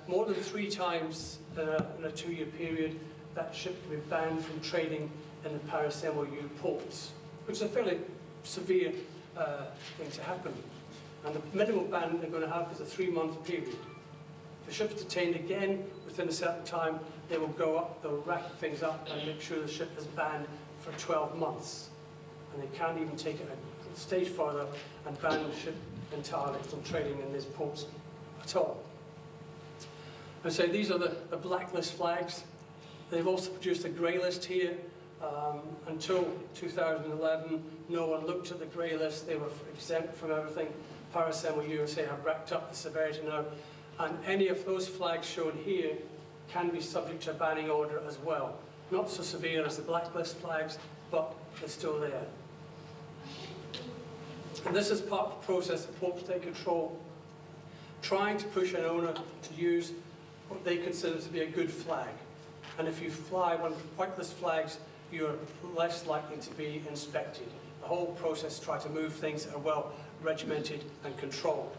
more than 3 times in a 2-year period, that ship can be banned from trading in the Paris MOU ports, which is a fairly severe thing to happen. And the minimum ban they're going to have is a 3-month period. If the ship's detained again within a certain time, they will go up, they'll rack things up and make sure the ship is banned for 12 months. And they can't even take it a stage further and ban the ship entirely from trading in these ports at all. And so these are the blacklist flags. They've also produced a grey list here. Until 2011, no one looked at the grey list. They were exempt from everything. Paris MOU say have racked up the severity now. And any of those flags shown here can be subject to a banning order as well. Not so severe as the blacklist flags, but they're still there. And this is part of the process of Port State Control, trying to push an owner to use what they consider to be a good flag. And if you fly one of the whitelist flags, you're less likely to be inspected. The whole process to try to move things that are well regimented and controlled.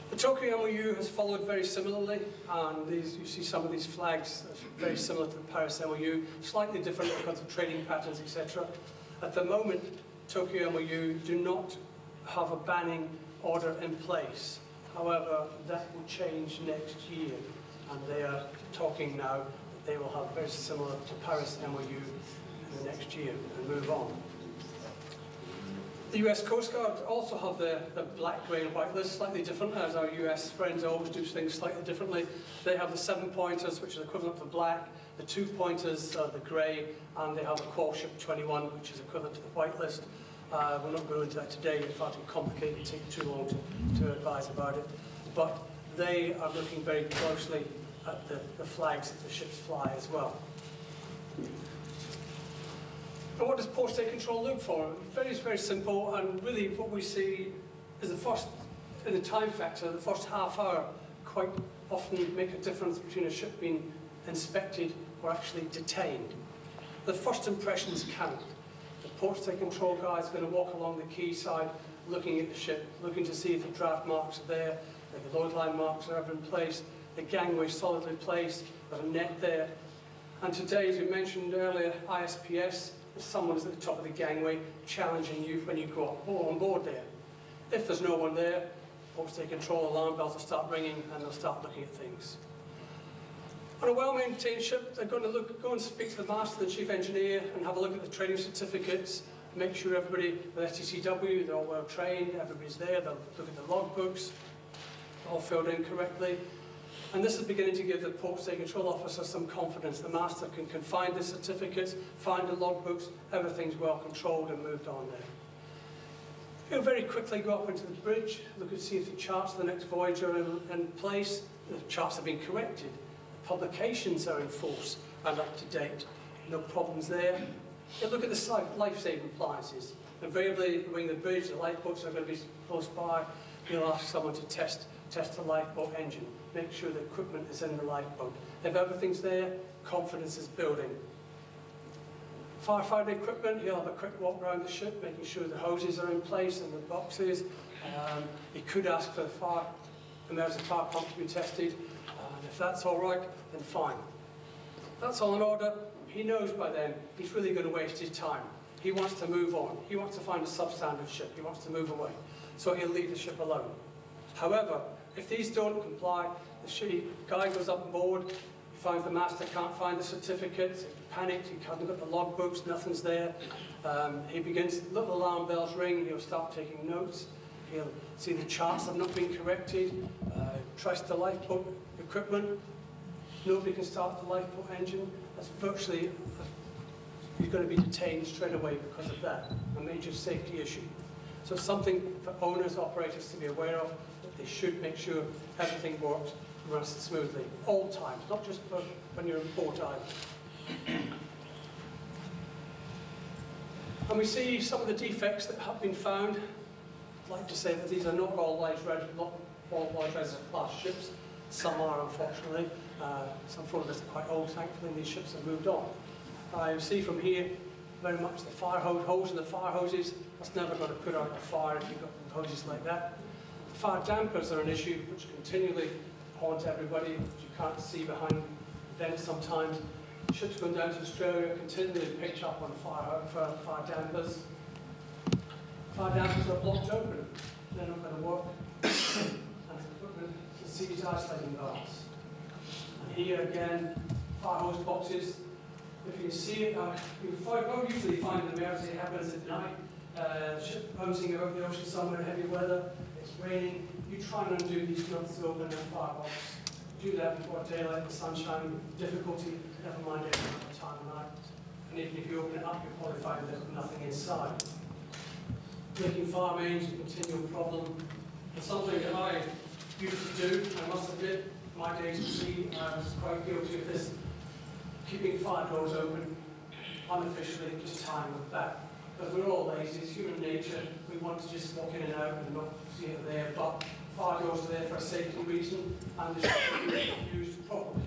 The Tokyo MOU has followed very similarly, and you see some of these flags very similar to the Paris MOU, slightly different because of trading patterns, etc. At the moment, Tokyo MOU do not have a banning order in place. However, that will change next year, and they are talking now that they will have very similar to Paris MOU in the next year and move on. The US Coast Guard also have the black, grey and white list, slightly different, as our US friends always do things slightly differently. They have the 7 pointers, which is equivalent to the black, the 2 pointers are the grey, and they have the Call Ship 21, which is equivalent to the white list. We're not going into that today, it's far too complicated, it takes too long to advise about it. But they are looking very closely at the flags that the ships fly as well. And what does Port State Control look for? Very, very simple, and really what we see is in the time factor, the first half hour quite often make a difference between a ship being inspected or actually detained. The first impressions count. The Port State Control guy is going to walk along the quay side, looking at the ship, looking to see if the draft marks are there, if the load line marks are ever in place, the gangway solidly placed, there's a net there. And today, as we mentioned earlier, ISPS, someone is at the top of the gangway challenging you when you go on board there. If there's no one there, Port State Control alarm bells will start ringing and they'll start looking at things. On a well-maintained ship, they're going to go and speak to the master, the chief engineer, and have a look at the training certificates, make sure everybody with STCW, they're all well trained, everybody's there, they'll look at the logbooks, all filled in correctly. And this is beginning to give the Port State Control officer some confidence. The master can find the certificates, find the logbooks, everything's well controlled and moved on there. He'll very quickly go up into the bridge, look and see if the charts of the next voyage are in place. The charts have been corrected. The publications are in force and up to date. No problems there. He'll look at the life-saving appliances. Invariably, when the bridge, the lifeboats are going to be close by. He'll ask someone to test the lifeboat engine, make sure the equipment is in the lifeboat. If everything's there, confidence is building. Firefighting equipment, he'll have a quick walk around the ship, making sure the hoses are in place and the boxes. He could ask for the emergency fire pump to be tested, and if that's all right, then fine. If that's all in order, he knows by then he's really going to waste his time. He wants to move on. He wants to find a substandard ship. He wants to move away. So he'll leave the ship alone. However, if these don't comply, the guy goes up on board, he finds the master can't find the certificates, he panics, he hasn't got the logbooks, nothing's there. He begins, little alarm bells ring, he'll start taking notes, he'll see the charts have not been corrected, tries the lifeboat equipment, nobody can start the lifeboat engine. That's virtually, you're going to be detained straight away because of that, a major safety issue. So something for owners, operators to be aware of, that they should make sure everything works and runs smoothly, all times, not just when you're in port either. And we see some of the defects that have been found. I'd like to say that these are not all large reservoir class ships. Some are, unfortunately. Some photographs are quite old, thankfully, and these ships have moved on. You see from here, very much the fire holes in the fire hoses. That's never going to put out a fire if you've got hoses like that. Fire dampers are an issue which continually haunt everybody. You can't see behind vents sometimes. Ships going down to Australia continually pitch up on fire dampers. Fire dampers are blocked open. They're not going to work. And equipment to see these isolating valves. And here again, fire hose boxes. If you can see it, you don't usually find an emergency happens at night. Ship bouncing over the ocean somewhere, heavy weather, it's raining. You try and undo these nuts to open that firebox. Do that before daylight, the sunshine, difficulty, never mind any other time of night. And even if you open it up, you'll probably find there's nothing inside. Making fire mains is a continual problem. It's something that I used to do, I must admit, my days at sea, I was quite guilty of this. Keeping fire doors open, unofficially, just tying them back. Because we're all lazy, it's human nature, we want to just walk in and out and not see it there, but fire doors are there for a safety reason, and they should be used properly.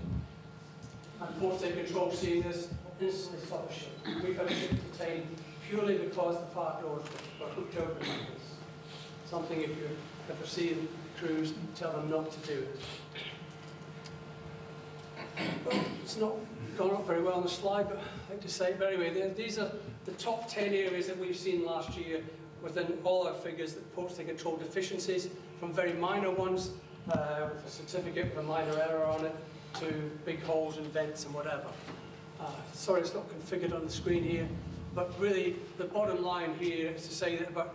And port state control, seeing this, instantly stop a ship. We've had a ship detained purely because the fire doors were hooked open like this. Something if you ever see the crews, tell them not to do it. Well, it's not gone up very well on the slide, but I like to say, but anyway, these are the top 10 areas that we've seen last year within all our figures that port state control deficiencies, from very minor ones, with a certificate with a minor error on it, to big holes and vents and whatever. Sorry it's not configured on the screen here, but really the bottom line here is to say that about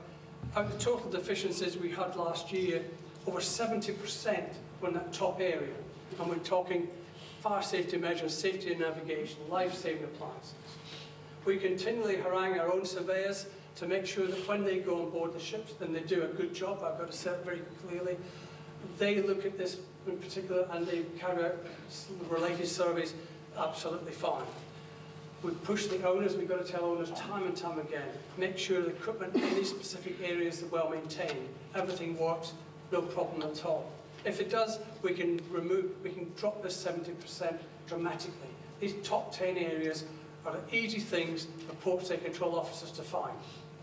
out of the total deficiencies we had last year, over 70% were in that top area. And we're talking fire safety measures, safety and navigation, life-saving appliances. We continually harangue our own surveyors to make sure that when they go on board the ships, then they do a good job. I've got to say it very clearly. They look at this in particular and they carry out related surveys absolutely fine. We push the owners, we've got to tell owners time and time again, make sure the equipment in these specific areas are well maintained. Everything works, no problem at all. If it does, we can drop this 70% dramatically. These top 10 areas are easy things for port state control officers to find.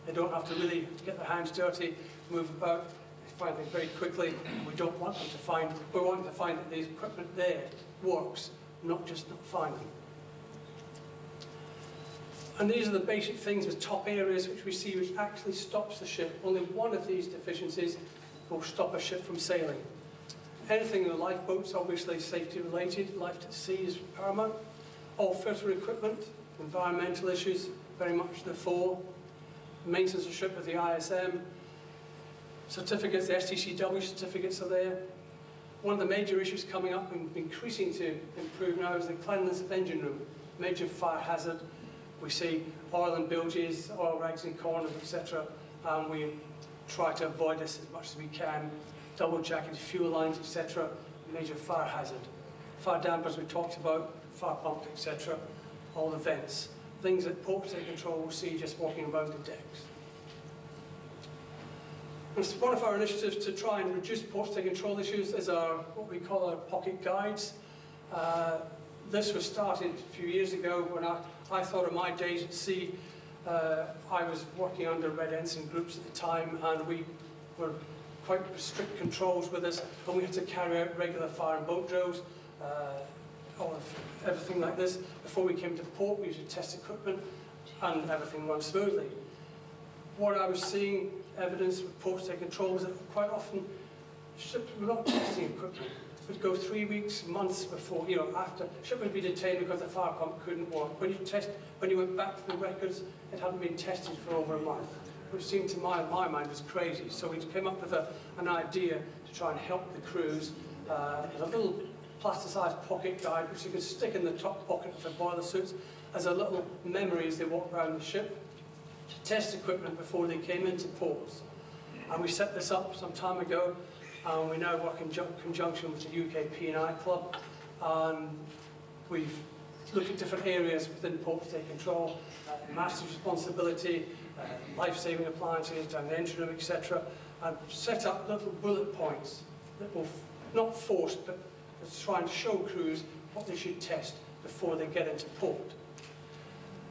They don't have to really get their hands dirty, move about, they find things very quickly. We don't want them to find, we want them to find that the equipment there works, not just not find them. And these are the basic things with top areas which we see which actually stops the ship. Only one of these deficiencies will stop a ship from sailing. Anything in the lifeboats, obviously safety related, life at sea is paramount. All filter equipment, environmental issues, very much the fore. Maintenance of ship with the ISM. Certificates, the STCW certificates are there. One of the major issues coming up and increasing to improve now is the cleanliness of engine room. Major fire hazard. We see oil and bilges, oil rags in corners, etc. And we try to avoid this as much as we can. Double jacketed fuel lines, etc. Major fire hazard. Fire dampers we talked about, fire pumps, etc. All the vents. Things that port state control will see just walking around the decks. And one of our initiatives to try and reduce port state control issues is our, what we call our pocket guides. This was started a few years ago when I thought of my days at sea. I was working under Red Ensign groups at the time, and we were quite strict controls with us, and we had to carry out regular fire and boat drills, everything like this. Before we came to port, we used to test equipment, and everything ran smoothly. What I was seeing evidence with port state control was that quite often ships were not testing equipment. It would go 3 weeks, months before, after. Ship would be detained because the fire pump couldn't work. When you went back to the records, it hadn't been tested for over a month, which seemed to my mind was crazy. So we came up with an idea to try and help the crews. There's a little plasticized pocket guide which you could stick in the top pocket of the boiler suits as a little memory as they walk around the ship to test equipment before they came into ports. And we set this up some time ago. We now work in conjunction with the UK P&I Club, and we've looked at different areas within port state control, master's responsibility, life-saving appliances, down the engine room, etc., and set up little bullet points that will not force, but try and show crews what they should test before they get into port.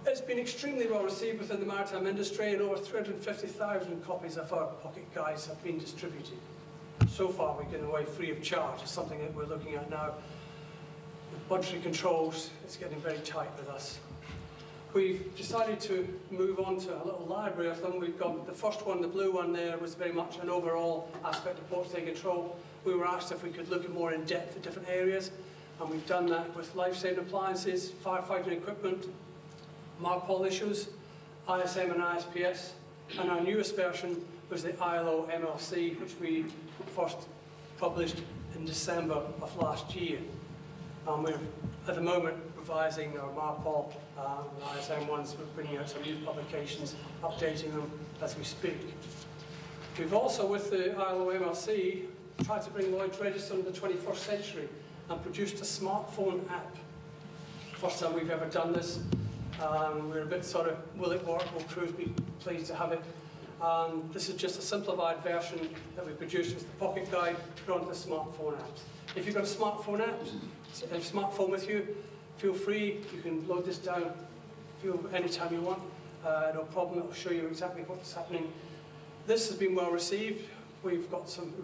It's been extremely well received within the maritime industry, and over 350,000 copies of our pocket guides have been distributed. so far we're giving away free of charge. It's something that we're looking at now. With budgetary controls, it's getting very tight with us. We've decided to move on to a little library of them. We've got the first one, the blue one there, was very much an overall aspect of port stay control. We were asked if we could look at more in depth at different areas, and we've done that with life-saving appliances, firefighting equipment, MARPOL issues, ISM and ISPS, and our newest version was the ILO MLC, which we first published in December of last year. We're at the moment revising our MARPOL and ISM ones. We're bringing out some new publications, updating them as we speak. We've also, with the ILO MLC, tried to bring Lloyd's Register into the 21st century and produced a smartphone app. First time we've ever done this. We're a bit sort of, will it work? Will crews be pleased to have it? This is just a simplified version that we produced with the pocket guide put onto the smartphone apps. If you've got a smartphone app, a smartphone with you, feel free. You can load this down anytime you want. No problem. It'll show you exactly what's happening. This has been well received. We've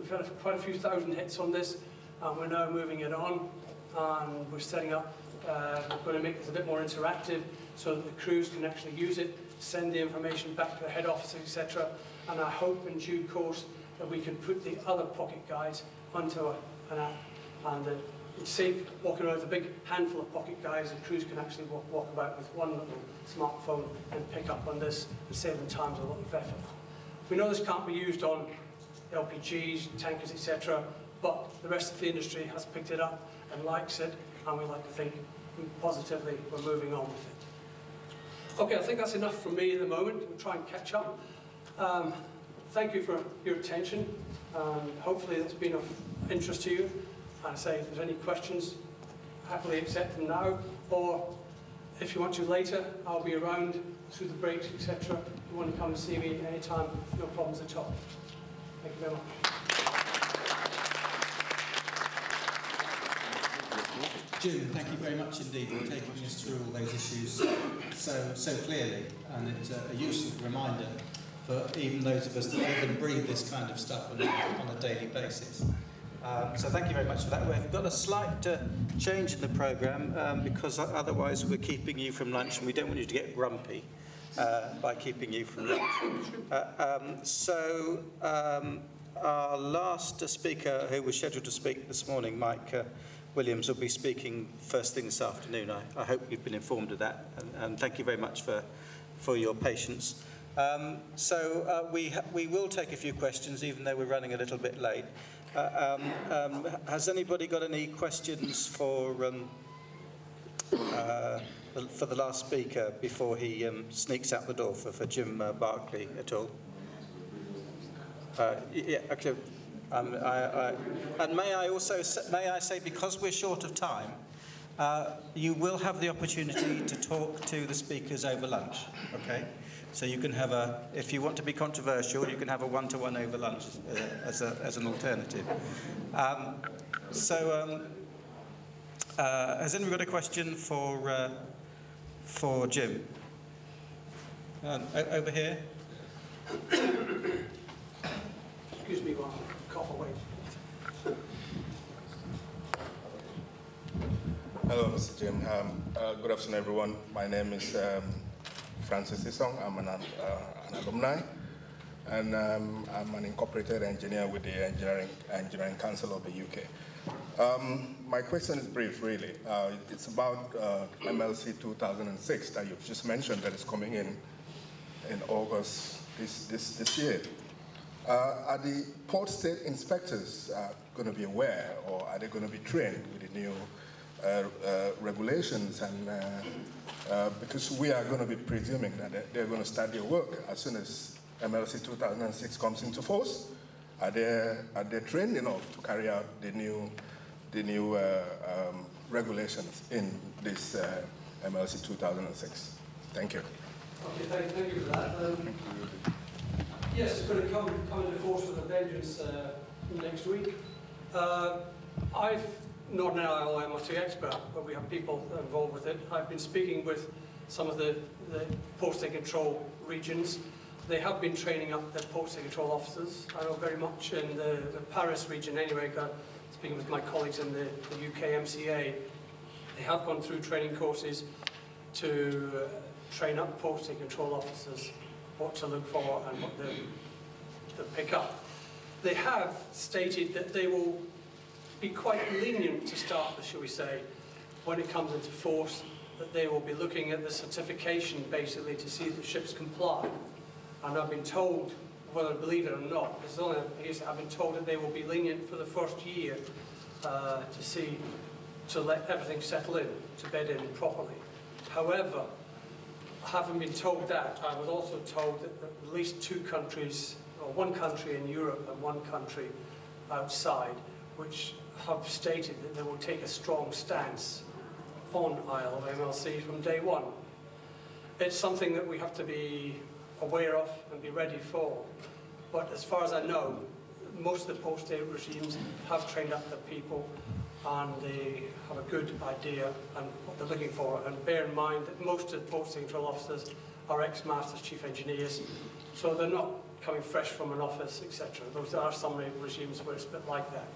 had quite a few thousand hits on this, and we're now moving it on. And we're setting up. We're going to make this a bit more interactive so that the crews can actually use it, send the information back to the head office, etc. And I hope in due course that we can put the other pocket guides onto an app. And it's safe walking around with a big handful of pocket guides, and crews can actually walk about with one little smartphone and pick up on this and save them time and a lot of effort. We know this can't be used on LPGs, tankers, etc., but the rest of the industry has picked it up and likes it, and we like to think positively we're moving on with it. Okay, I think that's enough from me at the moment. We'll try and catch up. Thank you for your attention, and hopefully it's been of interest to you. And I say, if there's any questions, happily accept them now, or if you want to later, I'll be around through the breaks, etc. If you want to come and see me anytime, no problems at all. Thank you very much. Jim, thank you very much indeed for taking us through all those issues so clearly, and it's a useful reminder for even those of us that live and breathe this kind of stuff on a daily basis. So thank you very much for that. We've got a slight change in the programme because otherwise we're keeping you from lunch, and we don't want you to get grumpy by keeping you from lunch. Our last speaker who was scheduled to speak this morning, Mike Williams, will be speaking first thing this afternoon. I hope you've been informed of that, and thank you very much for your patience. We will take a few questions, even though we're running a little bit late. Has anybody got any questions for the last speaker before he sneaks out the door for Jim Barclay at all? Yeah, okay. And may I say, because we're short of time, you will have the opportunity to talk to the speakers over lunch, okay? So you can have if you want to be controversial, you can have a one-to-one over lunch as an alternative. Has anyone got a question for Jim? Over here. Excuse me while I cough away. Hello, Mr. Jim. Good afternoon, everyone. My name is Francis Isong. I'm an alumni, and I'm an incorporated engineer with the Engineering Council of the UK. My question is brief, really. It's about MLC 2006 that you've just mentioned that is coming in August this year. Are the port state inspectors going to be aware, or are they going to be trained with the new regulations? And because we are going to be presuming that they're going to start their work as soon as MLC 2006 comes into force. Are they trained enough to carry out the new regulations in this MLC 2006? Thank you. Okay, thank you for that. Yes, it's going to come into force with a vengeance next week. I'm not an ILO MLC expert, but we have people involved with it. I've been speaking with some of the port state control regions, They have been training up their port state control officers. I know very much in the Paris region anyway, speaking with my colleagues in the UK MCA, they have gone through training courses to train up port state control officers, what to look for and what to pick up. They have stated that they will be quite lenient to start with, shall we say, when it comes into force, that they will be looking at the certification basically to see that ships comply. And I've been told, whether I believe it or not, I've been told that they will be lenient for the first year to let everything settle in, to bed in properly. However, having been told that, I was also told that at least 2 countries, or 1 country in Europe and 1 country outside, which have stated that they will take a strong stance on ILO MLC from day 1. It's something that we have to be aware of and be ready for. But as far as I know, most of the port state regimes have trained up their people and they have a good idea and what they're looking for. And bear in mind that most of the port state control officers are ex-masters chief engineers, so they're not coming fresh from an office, etc. There are some regimes where it's a bit like that.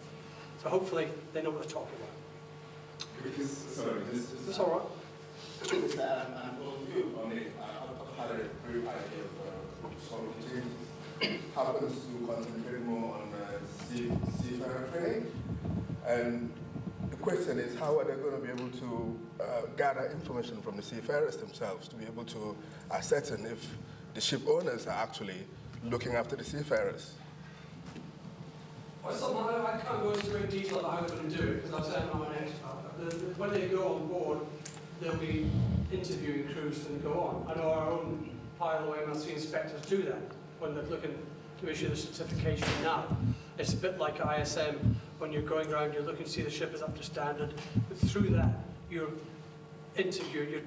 So hopefully they know what they're talking about. Sorry, That's all right. Just an overview on it. I've had a brief idea of some of the changes. Happens to concentrate more on seafarer training. And the question is, how are they going to be able to gather information from the seafarers themselves to be able to ascertain if the ship owners are actually looking after the seafarers? Well, I can't go into great detail about how they're going to do it, because I'm not an expert. When they go on board, they'll be interviewing crews and go on. I know our own ILO MLC inspectors do that when they're looking to issue the certification now. It's a bit like ISM. When you're going around, you're looking to see the ship is up to standard. But through that, you're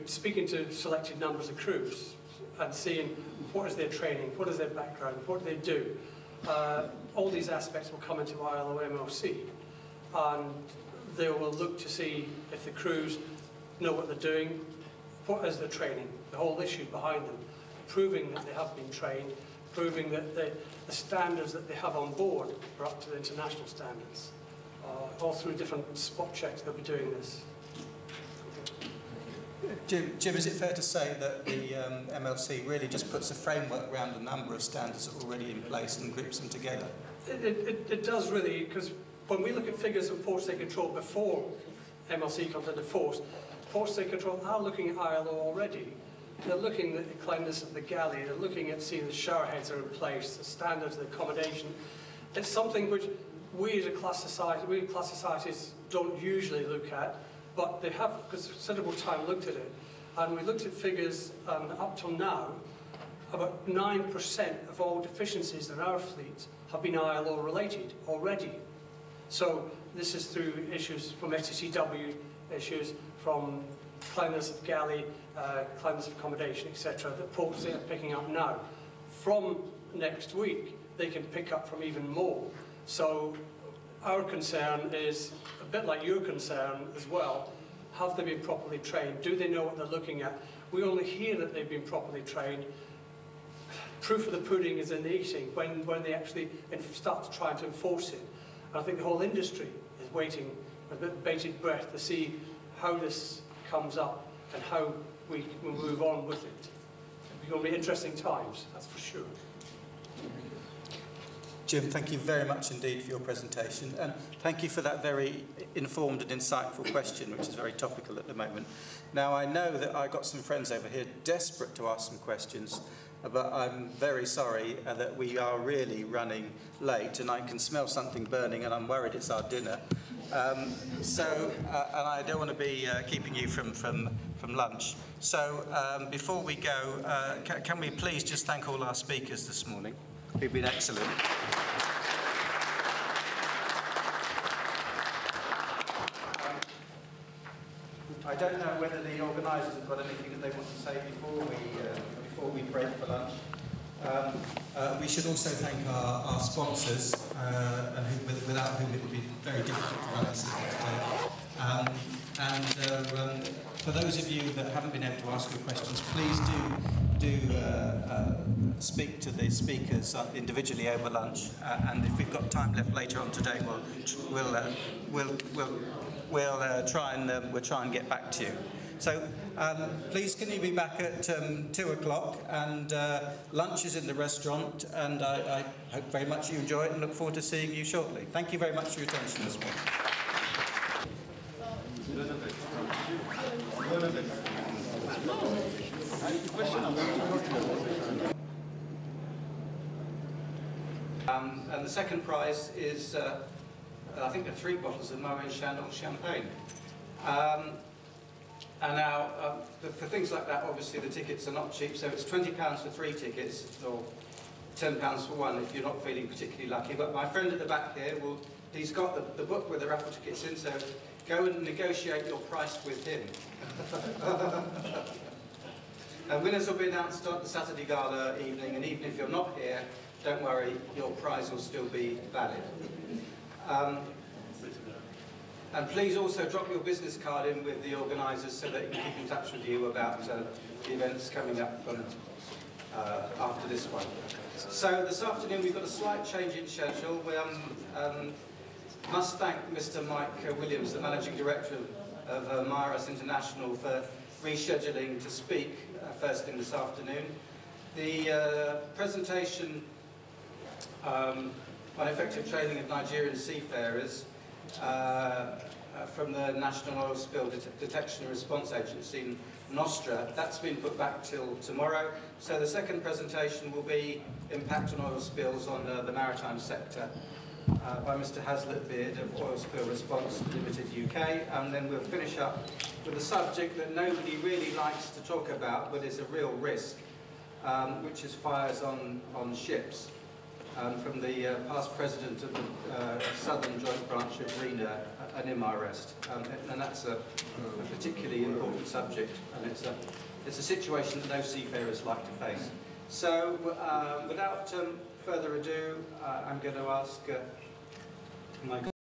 speaking to selected numbers of crews and seeing what is their training, what is their background, what do they do. All these aspects will come into ILO MLC, and they will look to see if the crews know what they're doing, what is the training, the whole issue behind them, proving that they have been trained, proving that the standards that they have on board are up to the international standards. All through different spot checks they'll be doing this. Jim, is it fair to say that the MLC really just puts a framework around a number of standards that are already in place and groups them together? It does really, because when we look at figures of port state control before MLC comes into force, port state control are looking at ILO already. They're looking at the cleanliness of the galley, they're looking at seeing the shower heads are in place, the standards of the accommodation. It's something which we as a class societies don't usually look at, but they have considerable time looked at it. And we looked at figures, and up till now, about 9% of all deficiencies in our fleet have been ILO related already. So this is through issues from STCW, issues from cleanliness of galley, cleanliness of accommodation, etc., that ports are picking up now. From next week, they can pick up from even more. So our concern is a bit like your concern as well. Have they been properly trained? Do they know what they're looking at? We only hear that they've been properly trained. Proof of the pudding is in the eating, when they actually start to try to enforce it. And I think the whole industry is waiting with a bit of bated breath to see how this comes up and how we will move on with it. It's going to be interesting times, that's for sure. Jim, thank you very much indeed for your presentation, and thank you for that very informed and insightful question, which is very topical at the moment. Now, I know that I've got some friends over here desperate to ask some questions, but I'm very sorry that we are really running late, and I can smell something burning, and I'm worried it's our dinner. And I don't want to be keeping you from lunch. So before we go, can we please just thank all our speakers this morning, who've been excellent. I don't know whether the organisers have got anything that they want to say before we break for lunch. We should also thank our sponsors, without whom it would be very difficult to run this today. For those of you that haven't been able to ask your questions, please do do speak to the speakers individually over lunch, and if we've got time left later on today, we'll try and get back to you. So please, can you be back at 2 o'clock? And lunch is in the restaurant, and I hope very much you enjoy it and look forward to seeing you shortly. Thank you very much for your attention this morning. And the second prize is, I think, 3 bottles of Moët Chandon champagne. And now, for things like that, obviously the tickets are not cheap, so it's £20 for 3 tickets, or £10 for 1 if you're not feeling particularly lucky. But my friend at the back here, he's got the book with the raffle tickets in, so go and negotiate your price with him. And winners will be announced on the Saturday Gala evening, and even if you're not here, don't worry, your prize will still be valid. And please also drop your business card in with the organisers so that you can keep in touch with you about the events coming up after this one. So this afternoon we've got a slight change in schedule. We must thank Mr. Mike Williams, the Managing Director of MIRAS International, for rescheduling to speak first thing this afternoon. The presentation on effective training of Nigerian seafarers from the National Oil Spill Detection and Response Agency, NOSTRA, that's been put back till tomorrow. So the second presentation will be Impact on Oil Spills on the Maritime Sector by Mr. Hazlitt Beard of Oil Spill Response Limited UK, and then we'll finish up with a subject that nobody really likes to talk about but is a real risk, which is fires on ships. From the past president of the Southern Joint Branch of RENA, an MIREST, and that's a particularly important subject, and it's a situation that no seafarers like to face. So, without further ado, I'm going to ask my